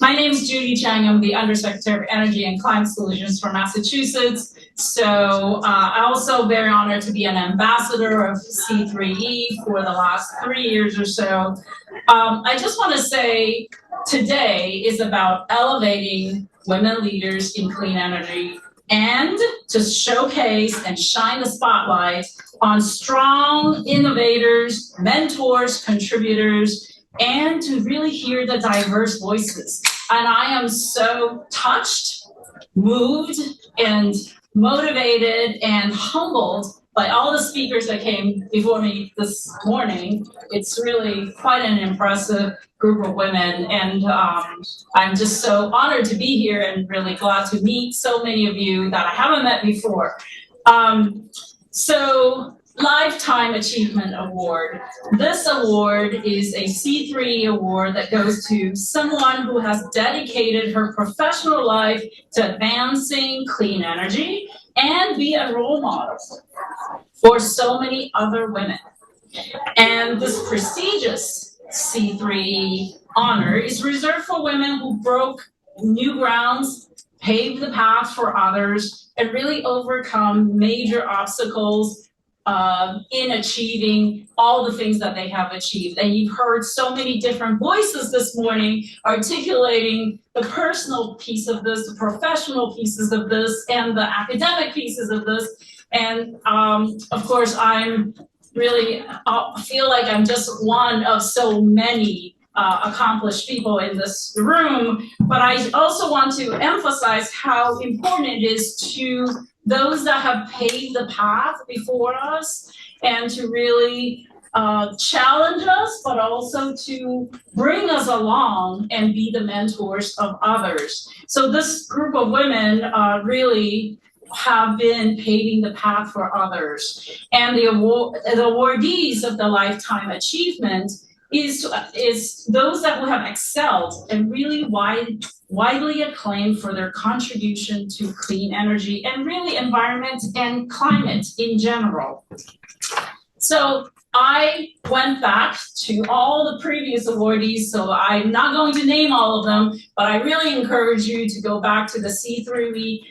My name is Judy Chang. I'm the Undersecretary of Energy and Climate Solutions for Massachusetts. So I'm also very honored to be an ambassador of C3E for the last 3 years or so. I just want to say today is about elevating women leaders in clean energy and to showcase and shine the spotlight on strong innovators, mentors, contributors, and to really hear the diverse voices. And I am so touched, moved, and motivated and humbled by all the speakers that came before me this morning. It's really quite an impressive group of women, and I'm just so honored to be here and really glad to meet so many of you that I haven't met before. So Lifetime Achievement Award. This award is a C3 award that goes to someone who has dedicated her professional life to advancing clean energy and be a role model for so many other women. And this prestigious C3 honor is reserved for women who broke new grounds, paved the path for others, and really overcome major obstacles in achieving all the things that they have achieved. And you've heard so many different voices this morning articulating the personal piece of this, the professional pieces of this, and the academic pieces of this. And of course, I'm really feel like I'm just one of so many accomplished people in this room, but I also want to emphasize how important it is to those that have paved the path before us and to really challenge us, but also to bring us along and be the mentors of others. So this group of women really have been paving the path for others. And the awardees of the Lifetime Achievement is those that will have excelled and really widely acclaimed for their contribution to clean energy and really environment and climate in general. So I went back to all the previous awardees, so I'm not going to name all of them, but I really encourage you to go back to the C3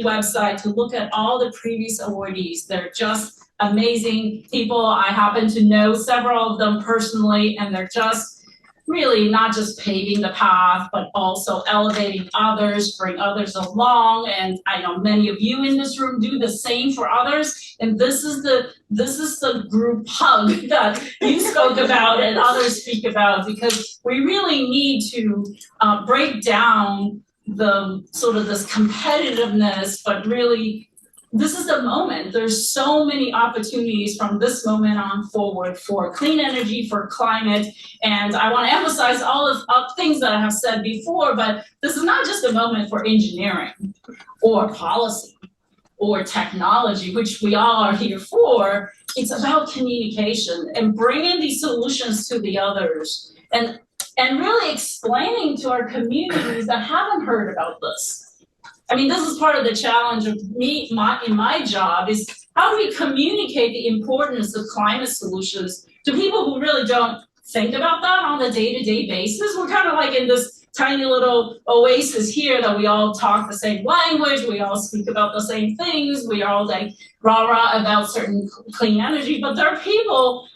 website to look at all the previous awardees. They're just amazing people. I happen to know several of them personally, and they're just really not just paving the path, but also elevating others, bring others along. And I know many of you in this room do the same for others. And this is the group hug that you spoke about and others speak about, because we really need to break down the sort of this competitiveness, but really this is the moment. There's so many opportunities from this moment on forward for clean energy, for climate. And I want to emphasize all of things that I have said before, but this is not just a moment for engineering or policy or technology, which we all are here for. It's about communication and bringing these solutions to the others and really explaining to our communities that haven't heard about this. I mean, this is part of the challenge of me in my job is how do we communicate the importance of climate solutions to people who really don't think about that on a day-to-day basis? We're kind of like in this tiny little oasis here that we all talk the same language, we all speak about the same things, we all like rah-rah about certain clean energy, but there are people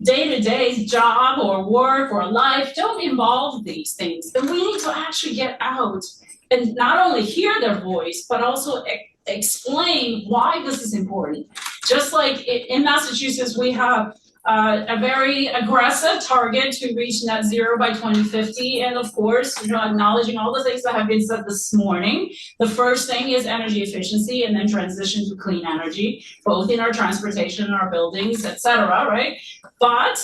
day-to-day job or work or life don't involve these things. And we need to actually get out and not only hear their voice, but also explain why this is important. Just like in Massachusetts, we have a very aggressive target to reach net zero by 2050. And of course, acknowledging all the things that have been said this morning. The first thing is energy efficiency and then transition to clean energy, both in our transportation and our buildings, et cetera, right? But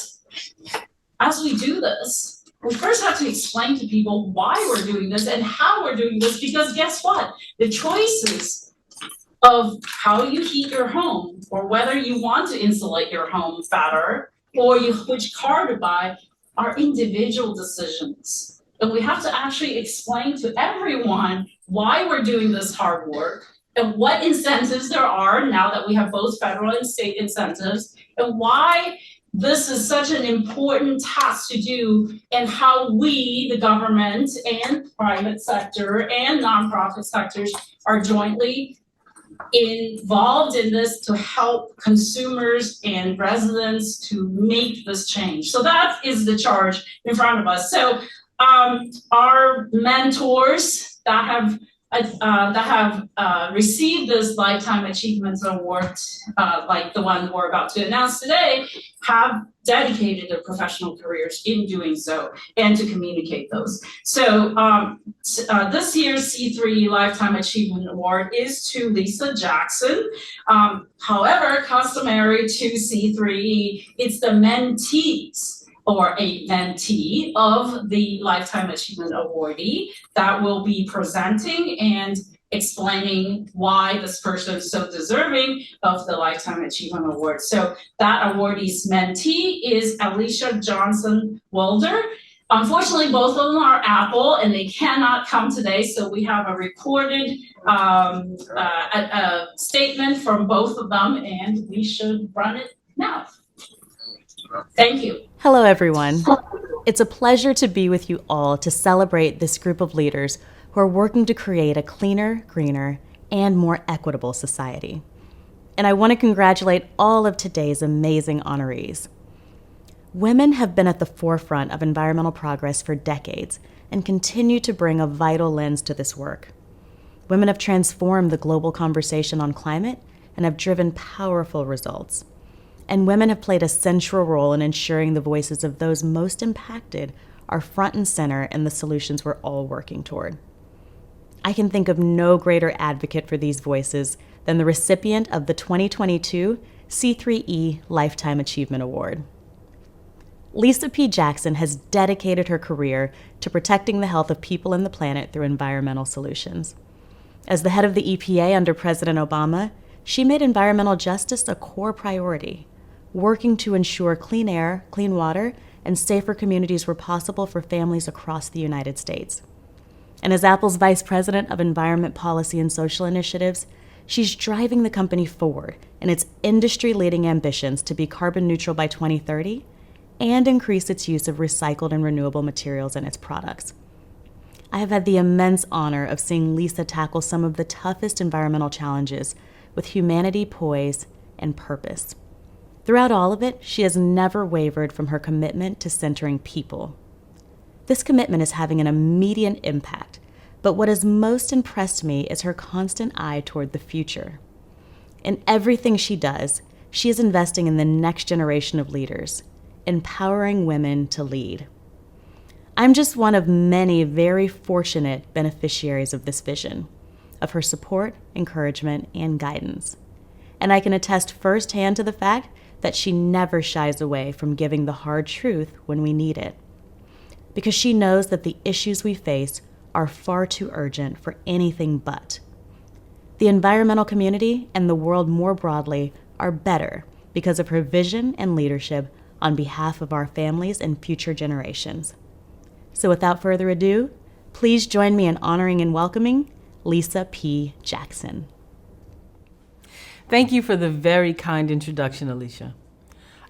as we do this, we first have to explain to people why we're doing this and how we're doing this, because guess what? The choices of how you heat your home or whether you want to insulate your home better or which car to buy are individual decisions. And we have to actually explain to everyone why we're doing this hard work and what incentives there are now that we have both federal and state incentives, and why this is such an important task to do, and how we, the government and private sector and nonprofit sectors, are jointly involved in this to help consumers and residents to make this change. So that is the charge in front of us. So our mentors that have received this Lifetime Achievement Award, like the one we're about to announce today, have dedicated their professional careers in doing so and to communicate those. So this year's C3 Lifetime Achievement Award is to Lisa Jackson. However, customary to C3, it's the mentees or a mentee of the Lifetime Achievement Awardee that will be presenting and explaining why this person is so deserving of the Lifetime Achievement Award. So that awardee's mentee is Alisha Johnson-Wilder. Unfortunately, both of them are Apple and they cannot come today, so we have a recorded a statement from both of them, and we should run it now. Thank you. Hello, everyone. It's a pleasure to be with you all to celebrate this group of leaders who are working to create a cleaner, greener, and more equitable society. And I want to congratulate all of today's amazing honorees. Women have been at the forefront of environmental progress for decades and continue to bring a vital lens to this work. Women have transformed the global conversation on climate and have driven powerful results. And women have played a central role in ensuring the voices of those most impacted are front and center in the solutions we're all working toward. I can think of no greater advocate for these voices than the recipient of the 2022 C3E Lifetime Achievement Award. Lisa P. Jackson has dedicated her career to protecting the health of people and the planet through environmental solutions. As the head of the EPA under President Obama, she made environmental justice a core priority, working to ensure clean air, clean water, and safer communities were possible for families across the United States. And as Apple's Vice President of Environment Policy and Social Initiatives, she's driving the company forward in its industry-leading ambitions to be carbon neutral by 2030 and increase its use of recycled and renewable materials in its products. I have had the immense honor of seeing Lisa tackle some of the toughest environmental challenges with humanity, poise, and purpose. Throughout all of it, she has never wavered from her commitment to centering people. This commitment is having an immediate impact, but what has most impressed me is her constant eye toward the future. In everything she does, she is investing in the next generation of leaders, empowering women to lead. I'm just one of many very fortunate beneficiaries of this vision, of her support, encouragement, and guidance. And I can attest firsthand to the fact that she never shies away from giving the hard truth when we need it, because she knows that the issues we face are far too urgent for anything but. The environmental community and the world more broadly are better because of her vision and leadership on behalf of our families and future generations. So without further ado, please join me in honoring and welcoming Lisa P. Jackson. Thank you for the very kind introduction, Alisha.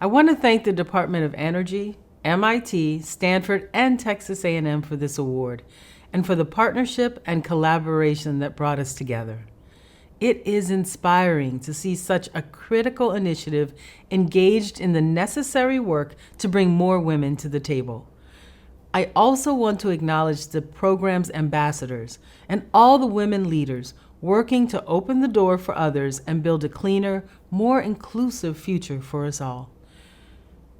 I want to thank the Department of Energy, MIT, Stanford, and Texas A&M for this award, and for the partnership and collaboration that brought us together. It is inspiring to see such a critical initiative engaged in the necessary work to bring more women to the table. I also want to acknowledge the program's ambassadors and all the women leaders working to open the door for others and build a cleaner, more inclusive future for us all.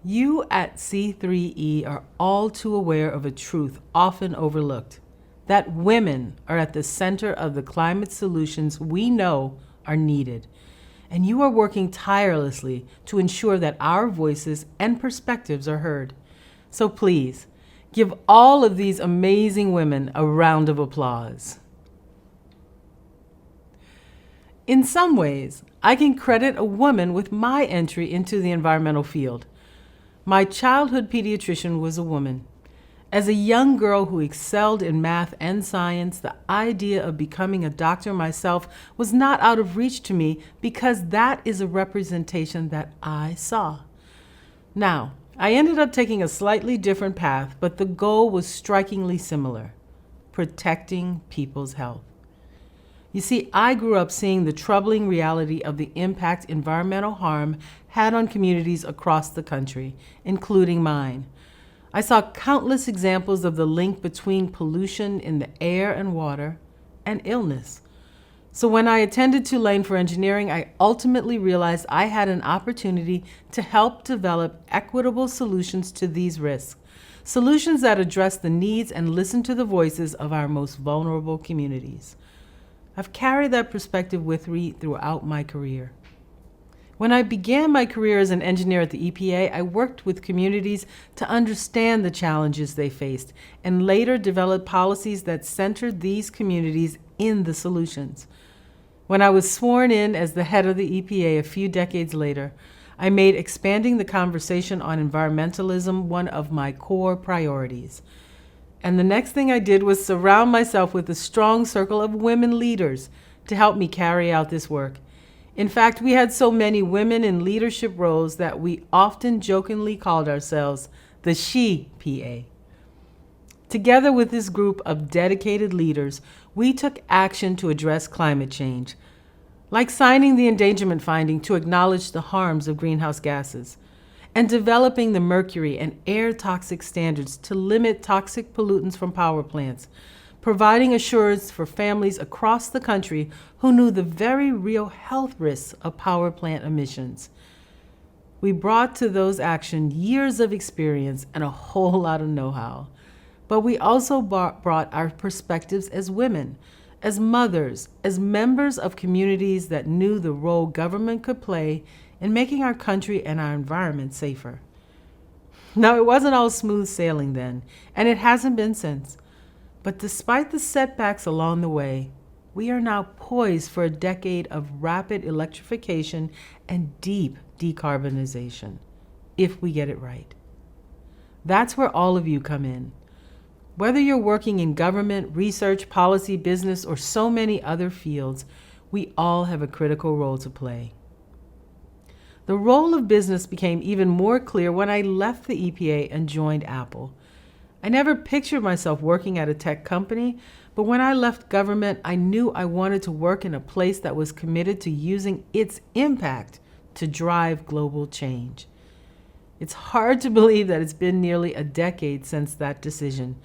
You at C3E are all too aware of a truth often overlooked, that women are at the center of the climate solutions we know are needed. And you are working tirelessly to ensure that our voices and perspectives are heard. So please, give all of these amazing women a round of applause. In some ways, I can credit a woman with my entry into the environmental field. My childhood pediatrician was a woman. As a young girl who excelled in math and science, the idea of becoming a doctor myself was not out of reach to me because that is a representation that I saw. Now, I ended up taking a slightly different path, but the goal was strikingly similar: protecting people's health. You see, I grew up seeing the troubling reality of the impact environmental harm had on communities across the country, including mine. I saw countless examples of the link between pollution in the air and water and illness. So when I attended Tulane for engineering, I ultimately realized I had an opportunity to help develop equitable solutions to these risks, solutions that address the needs and listen to the voices of our most vulnerable communities. I've carried that perspective with me throughout my career. When I began my career as an engineer at the EPA, I worked with communities to understand the challenges they faced and later developed policies that centered these communities in the solutions. When I was sworn in as the head of the EPA a few decades later, I made expanding the conversation on environmentalism one of my core priorities. And the next thing I did was surround myself with a strong circle of women leaders to help me carry out this work. In fact, we had so many women in leadership roles that we often jokingly called ourselves the She PA. Together with this group of dedicated leaders, we took action to address climate change, like signing the endangerment finding to acknowledge the harms of greenhouse gases, and developing the mercury and air toxic standards to limit toxic pollutants from power plants, providing assurance for families across the country who knew the very real health risks of power plant emissions. We brought to those actions years of experience and a whole lot of know-how. But we also brought our perspectives as women, as mothers, as members of communities that knew the role government could play in making our country and our environment safer. Now, it wasn't all smooth sailing then, and it hasn't been since. But despite the setbacks along the way, we are now poised for a decade of rapid electrification and deep decarbonization, if we get it right. That's where all of you come in. Whether you're working in government, research, policy, business, or so many other fields, we all have a critical role to play. The role of business became even more clear when I left the EPA and joined Apple. I never pictured myself working at a tech company, but when I left government, I knew I wanted to work in a place that was committed to using its impact to drive global change. It's hard to believe that it's been nearly a decade since that decision,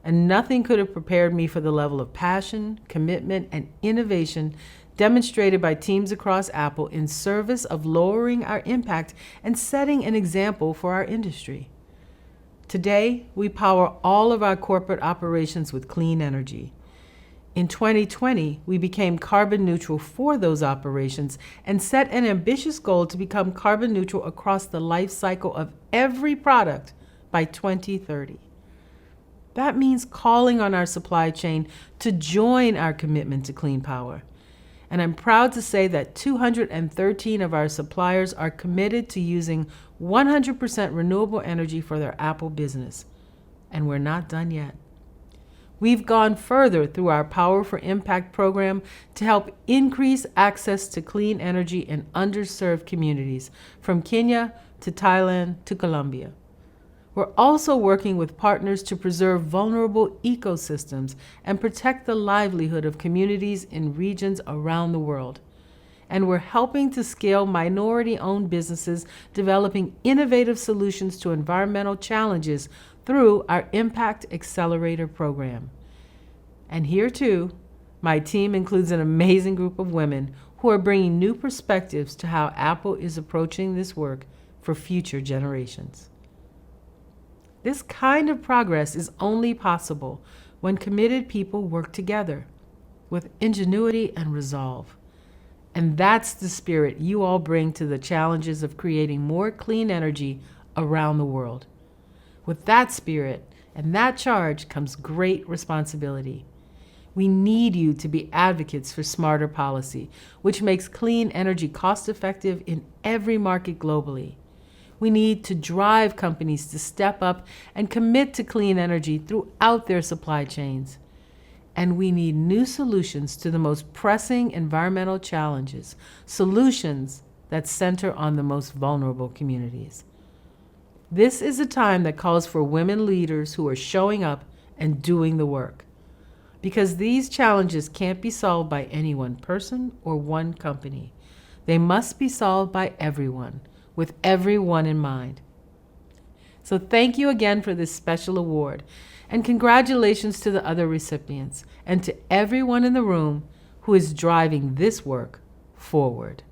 and nothing could have prepared me for the level of passion, commitment, and innovation demonstrated by teams across Apple in service of lowering our impact and setting an example for our industry. Today, we power all of our corporate operations with clean energy. In 2020, we became carbon neutral for those operations and set an ambitious goal to become carbon neutral across the life cycle of every product by 2030. That means calling on our supply chain to join our commitment to clean power. And I'm proud to say that 213 of our suppliers are committed to using 100% renewable energy for their Apple business. And we're not done yet. We've gone further through our Power for Impact program to help increase access to clean energy in underserved communities, from Kenya to Thailand to Colombia. We're also working with partners to preserve vulnerable ecosystems and protect the livelihood of communities in regions around the world. And we're helping to scale minority-owned businesses developing innovative solutions to environmental challenges through our Impact Accelerator program. And here too, my team includes an amazing group of women who are bringing new perspectives to how Apple is approaching this work for future generations. This kind of progress is only possible when committed people work together with ingenuity and resolve. And that's the spirit you all bring to the challenges of creating more clean energy around the world. With that spirit and that charge comes great responsibility. We need you to be advocates for smarter policy, which makes clean energy cost-effective in every market globally. We need to drive companies to step up and commit to clean energy throughout their supply chains. And we need new solutions to the most pressing environmental challenges, solutions that center on the most vulnerable communities. This is a time that calls for women leaders who are showing up and doing the work. Because these challenges can't be solved by any one person or one company. They must be solved by everyone, with everyone in mind. So thank you again for this special award, and congratulations to the other recipients and to everyone in the room who is driving this work forward.